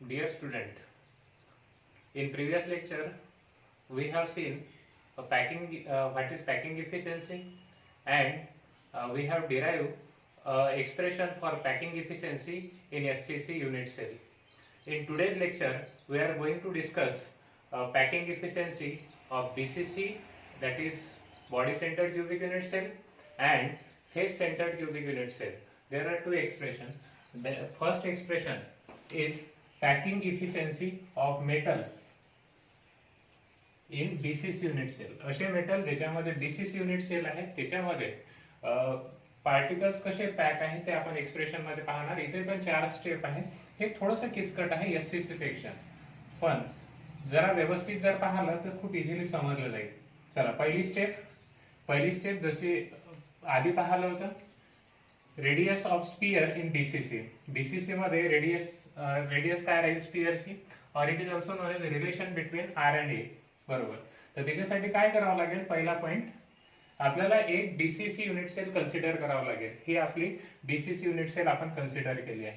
Dear student, in previous lecture we have seen what is packing efficiency, and we have derived expression for packing efficiency in SCC unit cell. In today's lecture we are going to discuss packing efficiency of BCC, that is body centered cubic unit cell, and face centered cubic unit cell. There are two expressions. The first expression is packing efficiency of metal in BCC unit cell. असे metal ज्याच्यामध्ये BCC unit cell आहे त्याच्यामध्ये particles कसे pack आहे ते आपण expression मध्ये पाहणार. इथे पण 4 स्टेप आहे. हे थोडंसं किचकट आहे एससीसी पेक्षा, पण जरा व्यवस्थित जर पाहिलं तर खूप इझिली समजलं जाईल. चला पहिली स्टेप जशी आधी पाहिलं होतं, radius of sphere in BCC. BCC मध्ये रेडियस काय राहील स्पियरची, और it is also known as relation between R and A. बरोबर. तर त्याच्यासाठी काय करावं लागेल, पहिला पॉइंट आपल्याला एक बीसीसी युनिट सेल कन्सिडर करावं लागेल. ही आपली बीसीसी युनिट सेल आपण कन्सिडर केली आहे.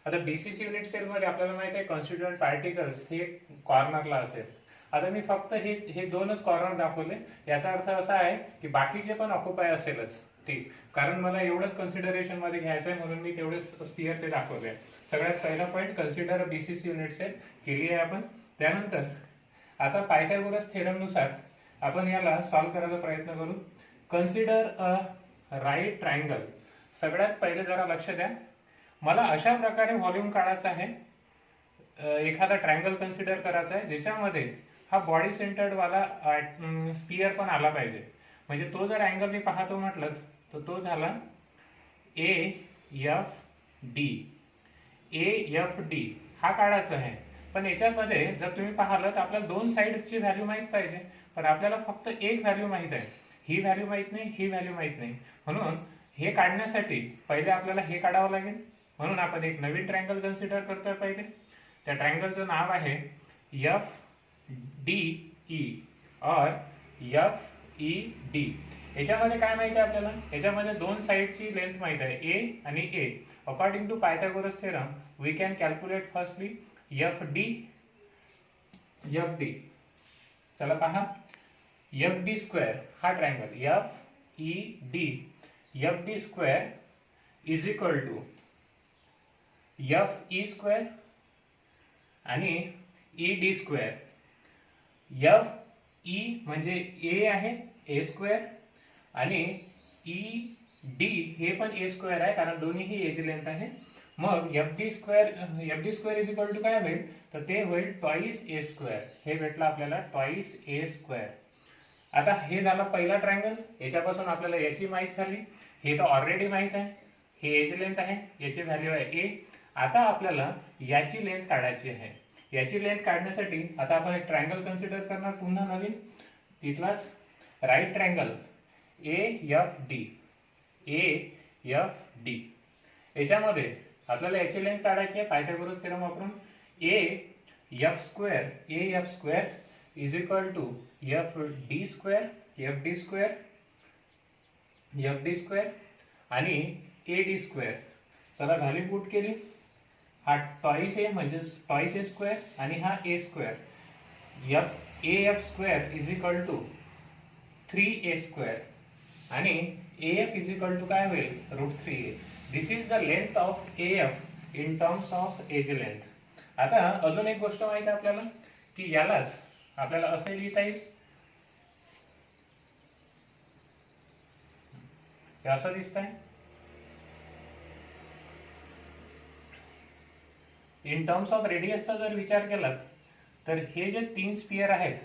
आता बीसीसी युनिट सेल मध्ये आपल्याला माहिती आहे कॉन्स्टिट्यूएंट पार्टिकल्स हे कॉर्नरला असेल. आता मी फक्त हे दोनच कॉर्नर दाखवले, याचा अर्थ असा आहे की बाकीचे पण ऑक्युपाय असेलच. ठीक, कारण मला एवढंच कन्सिडरेशन मध्ये घ्यायचं आहे म्हणून मी तेवढेच स्पियर ते दाखवले. सगळ्यात पहिला point consider BCC unit cell केली आहे आपण. त्यानंतर आता पायथागोरस थेरम नुसार आपण याला सॉल्व्ह करायचा प्रयत्न करू. Consider a right triangle. सगळ्यात पहिले जरा लक्ष द्या, मला अशा प्रकारे व्हॉल्यूम काढायचा आहे. एखादा ट्रायंगल कन्सिडर करायचा आहे ज्याच्यामध्ये हा बॉडी सेंटर्ड वाला स्पियर पण आला पाहिजे. म्हणजे तो जर अँगल मी पाहतो म्हटलं तर तो झाला ए एफ डी हा काढायचा आहे. पण याच्यामध्ये जर तुम्ही पाहिलं तर आपल्याला दोन साइडची व्हॅल्यू माहित पाहिजे, पण आपल्याला फक्त एक व्हॅल्यू माहित आहे. ही व्हॅल्यू माहित नाही, ही व्हॅल्यू माहित नाही. म्हणून हे काढण्यासाठी पहिले आपल्याला हे काढावं लागेल. म्हणून आपण एक नवीन ट्रायंगल कन्सिडर करतोय. पहिले त्या ट्रायंगलचं नाव आहे एफ डी ई और एफ ई डी. याच्यामध्ये काय माहिती आहे आपल्याला, याच्यामध्ये दोन साइडची लेंथ माहित आहे ए आणि A. According to Pythagoras theorem we can calculate firstly F D. चला पहा, एफ डी स्क्वेअर हा triangle F E D square is equal to F E square आणि E D square. F E म्हणजे A आहे, A square, आणि E D हे पण ए square आहे कारण दोन्ही ही एज लेंथ आहे. मग F D square is equal to काय होईल, तर ते होईल ट्वाइस ए स्क्वेअर. हे भेटलं आपल्याला ट्वाइस ए स्क्वेअर. आता हे झालं पहिला ट्रायंगल. याच्यापासून आपल्याला याची माहित झाली, हे तर ऑलरेडी माहित आहे. हे एज लेंथ आहे, याची व्हॅल्यू आहे ए. आता आपल्याला याची लेंथ काढायची आहे. याची लेंथ काढण्यासाठी आता आपण एक ट्रायंगल कन्सिडर करणार पुन्हा नवीन, तिथलाच right triangle A F D. याच्यामध्ये आपल्याला याची लेंथ काढायची आहे पायथागोरस थेरम वापरून. A F square is equal to F D square आणि ए डी स्क्वेअर. चला व्हॅल्यू पुट केली. हा ट्वाइस ए म्हणजे ट्वाइस ए स्क्वेअर आणि हा A square. F square is equal to 3a square आणि एफ इज इक्वल टू काय होईल, √3a. This is the length of F in terms of edge length. आता अजून एक गोष्ट माहिती आहे आपल्याला की यालाच आपल्याला असे लिहिता येईल, हे असं दिसत आहे. इन टर्म्स ऑफ रेडियसचा जर विचार केला तर हे जे 3 स्पियर आहेत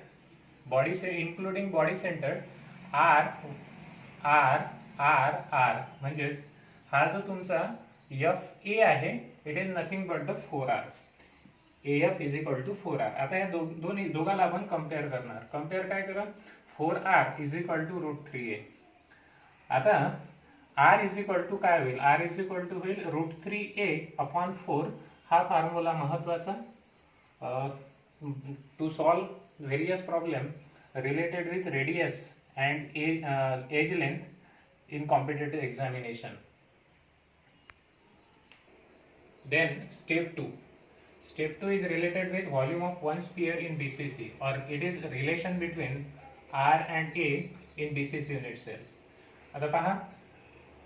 बॉडी से including body centred R R R R, म्हणजेच हा जो तुमचा एफ ए आहे it is nothing but the 4r. F is equal to 4r. आता या दोघाला आपण कम्पेअर करणार. कम्पेअर काय करा, 4r is equal to √3a. आता r इज इक्वल टू काय होईल, r इज इक्वल टू होईल √3a अपॉन 4. हा फॉर्म्युला महत्वाचा to solve various problem related with radius and age length in competitive examination. Then step 2. Step 2 is related with volume of one sphere in BCC, or it is relation between R and A in BCC unit cell. आता पहा,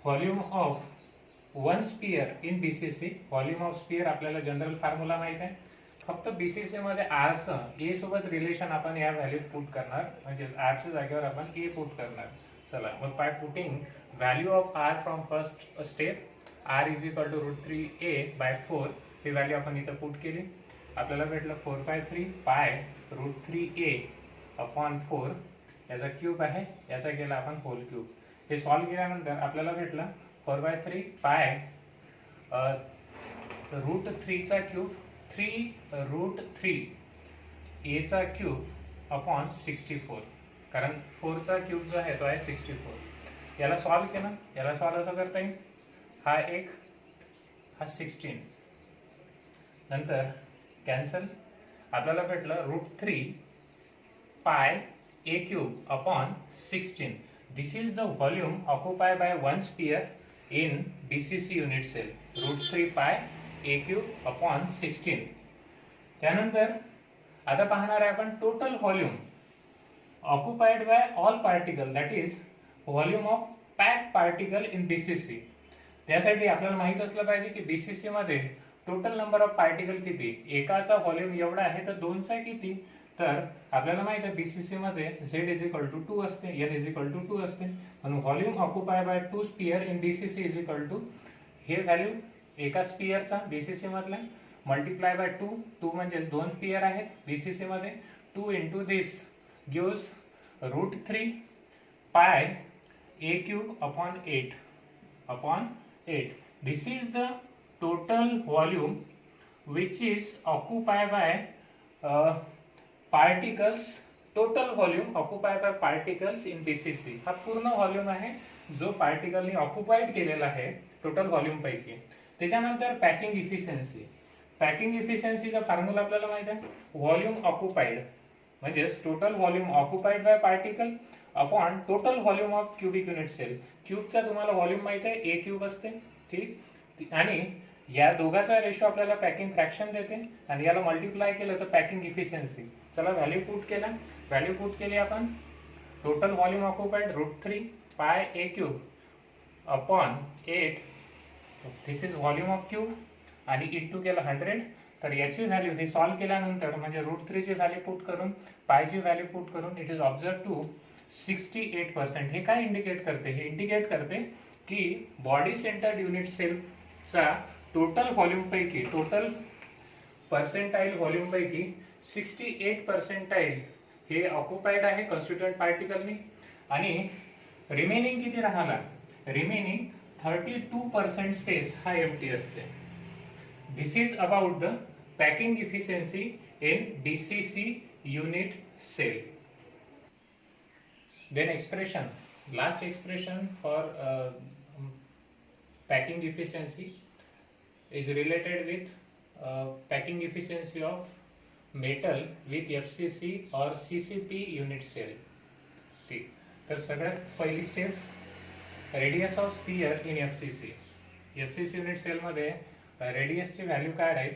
volume of one sphere in BCC, volume of sphere आपल्याला general formula माहित आहे. फक्त BCC मध्ये R चं ए सोबत relation आपण या व्हॅल्यूत पुट करणार, म्हणजे आर च्या जागेवर आपण ए पुट करणार. चला मग by putting value of R from first step, R is equal to √3a/4, ही व्हॅल्यू आपण इथं पुट केली. आपल्याला भेटलं 4/3 पाय √3a/4, याचा क्यूब आहे, याचा केला आपण होल क्यूब. हे सॉल्व केल्यानंतर आपल्याला भेटलं 4/3 पाय √3 चा क्यूब 3√3 a चा क्यूब अपॉन 64, कारण 4 चा क्यूब जो आहे तो आहे 64. याला सॉल्व केलं, याला सॉल्व असं करता येईल, हा एक, हा 16, नंतर कॅन्सल. आपल्याला भेटलं √3 pi a³ upon 16. This is the volume occupied by one sphere in BCC unit cell, √3 pi a³ upon 16. त्यानंतर आता पाहणार आहे आपण total volume occupied by all particle, that is volume of pack particle in BCC. त्यासाठी आपल्याला माहित असलं पाहिजे की बीसीसी मध्ये टोटल नंबर ऑफ पार्टिकल किती. एकाचा व्हॉल्यूम एवढा आहे तर दोनचा किती, तर आपल्याला माहित आहे बीसीसी मध्ये z इज इक्वल टू 2 असते, n इज इक्वल टू 2 असते, म्हणून volume occupied by 2 sphere in BCC is equal to, हे व्हॅल्यू एका स्पियरचा बीसीसी मधला मल्टिप्लाय बाय 2 म्हणजे दोन स्पियर आहेत बीसीसी मध्ये, 2 into this gives √3 pi a³ upon 8. This is the total volume which is occupied bye particles, total volume occupied bye particles in BCC. हा पूर्ण व्हॉल्यूम आहे जो पार्टिकलनी ऑक्युपाइड केलेला आहे टोटल व्हॉल्यूम पैकी. त्याच्यानंतर पॅकिंग इफिशियन्सी. पॅकिंग इफिशियन्सीचा फॉर्म्युला आपल्याला माहित आहे, व्हॉल्यूम ऑक्युपाइड म्हणजे total volume occupied by particle upon total volume of cubic unit cell. क्यूबचा तुम्हाला व्हॉल्यूम माहित आहे, a³ असते, ठीक, आणि या दोघाचा रेशो आपल्याला पॅकिंग फ्रॅक्शन देते, आणि याला मल्टिप्लाय केलं तर पॅकिंग इफिशियन्सी. चला व्हॅल्यू पुट केला, व्हॅल्यू पुट केली आपण, total volume occupied √3 pi a³ upon 8, this is volume of cube, आणि इंटू केलं 100. तर याची व्हॅल्यू हे सॉल्व केल्यानंतर म्हणजे √3 ची व्हॅल्यू पुट करून पायची व्हॅल्यू पुट करून इट इज ऑब्झर्व टू 68%. हे काय इंडिकेट करते, हे इंडिकेट करते की बॉडी सेंटर्ड युनिट सेलचा टोटल व्हॉल्यूम पैकी, टोटल पर्सेंटाइल व्हॉल्यूम पैकी 68% हे ऑक्युपाइड आहे कॉन्स्टिट्यूएंट पार्टिकलनी, आणि रिमेनिंग किती राहिला, रिमेनिंग 32% स्पेस हा एम्प्टी असते. This is about the packing efficiency in BCC unit cell. Then expression, last expression for packing efficiency is related with packing efficiency of metal with FCC or CCP unit cell. ठीक, तर सगळ्यात पहिली step radius of sphere in FCC. FCC unit cell मध्ये रेडियसची value काय आहे,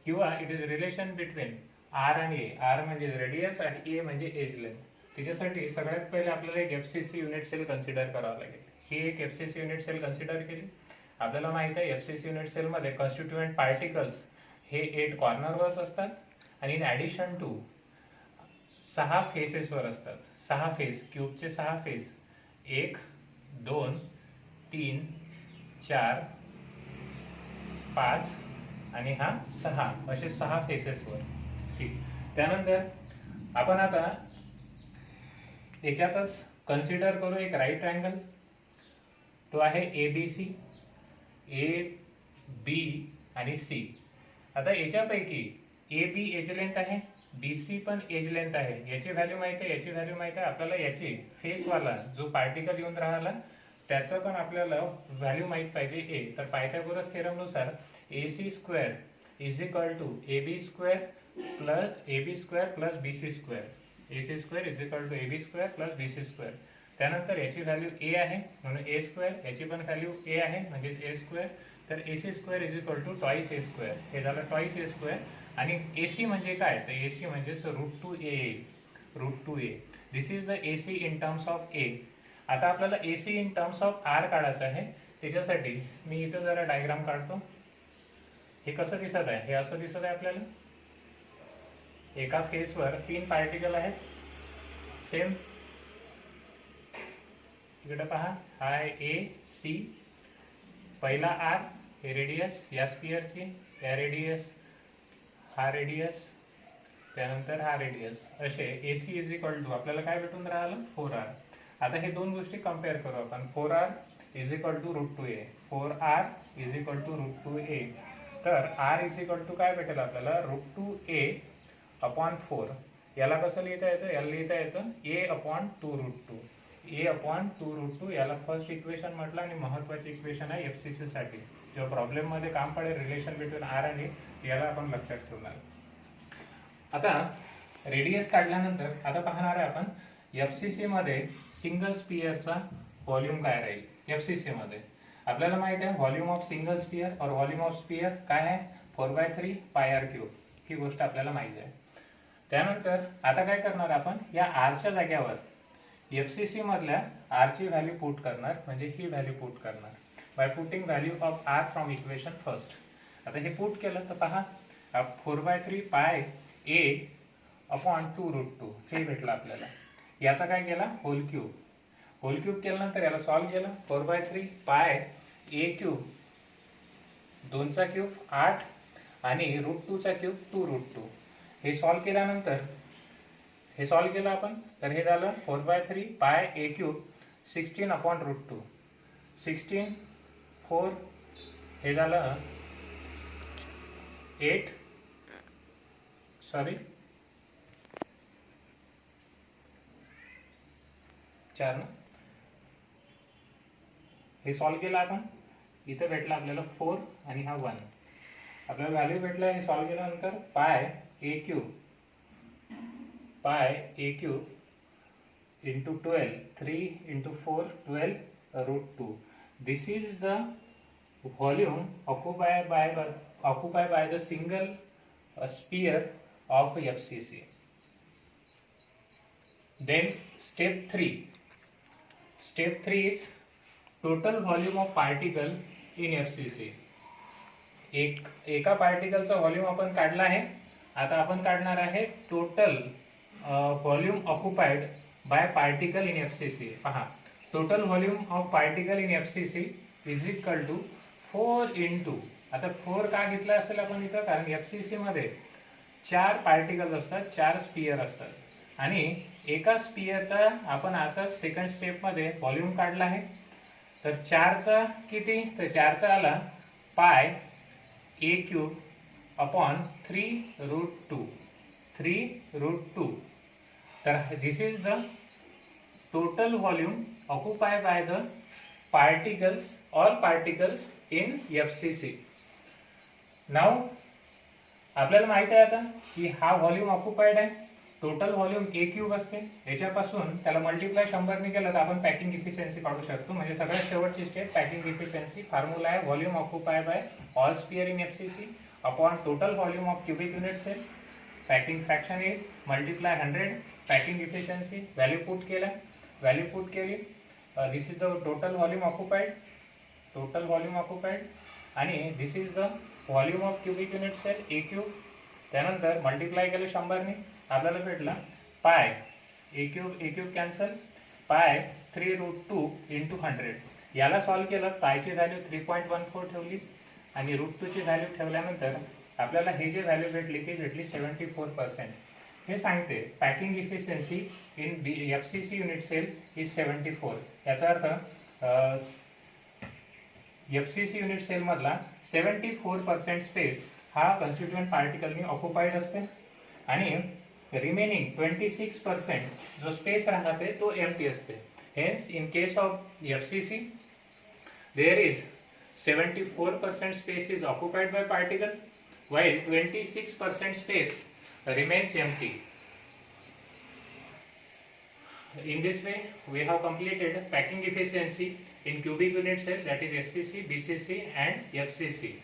किंवा it is relation between R आणि A. R म्हणजे रेडियस आणि A म्हणजे एज लेंथ. त्याच्यासाठी सगळ्यात पहिले आपल्याला एक FCC युनिट सेल कन्सिडर करावं लागेल. ही एक FCC युनिट सेल कन्सिडर केली. आपल्याला माहित आहे FCC युनिट सेल मध्ये कॉन्स्टिट्यूएंट पार्टिकल्स हे 8 कॉर्नरवर असतात, आणि इन ऍडिशन टू 6 फेसेसवर असतात. 6 फेस, क्यूबचे 6 फेस, 1 2 3 4 5 आणि हा 6, असे 6 फेसेसवर. ठीक, त्यानंतर आपण आता याच्यातच कन्सिडर करू एक राईट ट्रायंगल, तो आहे ABC, AB आणि C. आता याच्यापैकी AB एज लेंथ आहे, BC पण एज लेंथ आहे. याची व्हॅल्यू माहित आहे, याची व्हॅल्यू माहित आहे. आपल्याला याची फेसवाला जो पार्टिकल येऊन राहिला त्याचा पण आपल्याला व्हॅल्यू माहित पाहिजे A. तर पायथागोरस थेरम नुसार AC² is equal to AB² plus BC². AC² is equal to AB² plus BC². त्यानंतर याची व्हॅल्यू A आहे म्हणून A², याची पण व्हॅल्यू A आहे म्हणजे A². तर AC square is equal to twice A square. हे झालं ट्वाईस ए स्क्वेअर. आणि AC म्हणजे काय, तर AC म्हणजे √2a, √2a. This is the AC in terms of A. आता आपल्याला AC in terms of R काढायचं आहे. त्याच्यासाठी मी इथं जरा डायग्राम काढतो. हे कसं दिसत आहे, हे असं दिसत आहे आपल्याला. एका फेसवर 3 पार्टिकल आहेत. सेम इकडे पहा, हा आहे AC, पहिला R, हे रेडियस या स्पियरची, या रेडियस, हा रेडियस, त्यानंतर हा रेडियस, असे AC इज इक्वल टू आपल्याला काय भेटून राहिलं 4R. आता हे दोन गोष्टी कम्पेअर करू आपण. 4R is equal to √2a, 4R is equal to √2a. तर R इज इक्वल टू काय भेटेल आपल्याला, √2a अपॉन 4. याला कसं लिहिता येतं, याला लिहिता येतं a अपॉन 2√2, a अपॉन 2√2. याला फर्स्ट इक्वेशन म्हटलं आणि महत्वाची इक्वेशन आहे FCC साठी. जेव्हा प्रॉब्लेम मध्ये काम पडेल रिलेशन बिटवीन R आणि याला आपण लक्षात ठेवणार. आता रेडियस काढल्यानंतर आता पाहणार आहे आपण FCC मध्ये सिंगल स्पियरचा व्हॉल्यूम काय राहील. FCC मध्ये आपल्याला माहित आहे व्हॉल्यूम ऑफ सिंगल स्पियर और व्हॉल्यूम ऑफ स्पियर काय आहे, 4/3 πr³. ही गोष्ट आपल्याला माहिती आहे. त्यानंतर आता काय करणार आपण, या R च्या जाग्यावर FCC मधल्या R ची व्हॅल्यू पुट करणार, म्हणजे ही व्हॅल्यू पुट करणार bye putting value of R from equation first. आता हे पुट केलं तर पहा 4/3 πa अपॉन 2√2 हे भेटलं आपल्याला. याचा काय केला, होल क्यूब. होल क्यूब केल्यानंतर याला सॉल्व्ह केलं. 4/3 πa³, 2 चा क्यूब 8 आणि √2 चा क्यूब 2√2. हे सॉल्व्ह केल्यानंतर हे सॉल्व्ह केलं आपण, तर हे झालं 4/3 πa³, 16 अपॉन √2, 16 4, हे झालं 8, सॉरी 4 ना. हे सॉल्व्ह केलं आपण, इथं भेटलं आपल्याला 4 आणि हा 1. आपल्याला व्हॅल्यू भेटलं. हे सॉल्व्ह केल्यानंतर πa³ into 12, 3 into 4, 12 √2. This is the volume occupied by the single sphere of FCC. Then step 3 is total volume of particle in FCC. एका पार्टिकलचा व्हॉल्यूम आपण काढला आहे. आता आपण काढणार आहे total volume occupied by particle in FCC. पहा, total volume of particle in FCC is equal to 4 into, आता 4 का घेतला असेल आपण इथं, कारण FCC मध्ये 4 पार्टिकल्स असतात, 4 स्पियर असतात आणि एका स्पियरचा आपण आता सेकंड स्टेप मध्ये व्हॉल्यूम काढला आहे. तर 4चा किती, तर 4चा आला πa³ अपॉन 3√2, 3√2. तर this is the total volume occupied by the particles, all particles in FCC. Now आपल्याला माहित आहे आता की हा व्हॉल्यूम ऑक्युपाइड आहे. टोटल व्हॉल्यूम A³ असते. याच्यापासून त्याला मल्टिप्लाय 100 ने केलं तर आपण पॅकिंग इफिशियन्सी काढू शकतो. म्हणजे सगळ्यात शेवटची स्टेप पॅकिंग इफिशियन्सी. फॉर्म्युला आहे volume occupied by all sphere in FCC upon total volume of cubic unit cell. Packing fraction येईल multiply 100, packing efficiency, value put केला, व्हॅल्यू पुट केली. This is the total volume occupied, आणि this is the volume of cubic unit cell A³. त्यानंतर multiply केलं 100 ने, आपल्याला भेटला A³ cancel, π3√2 into 100. याला सॉल्व्ह केलं, पायची व्हॅल्यू 3.14 ठेवली आणि √2 ची व्हॅल्यू ठेवल्यानंतर आपल्याला हे जे व्हॅल्यू भेटली ती भेटली 74%. हे सांगते packing efficiency in FCC unit cell is 74. याचा अर्थ FCC युनिट सेल मधला 74% स्पेस हा कॉन्स्टिट्यूएंट पार्टिकलनी ऑक्युपाइड असते आणि रिमेनिंग 26% जो स्पेस राहते तो एम्प्टी असते. Hence in case of FCC there is 74% space is occupied by particle while 26% space remains empty. In this way we have completed packing efficiency In cubic unit cell, that is SCC, BCC and FCC.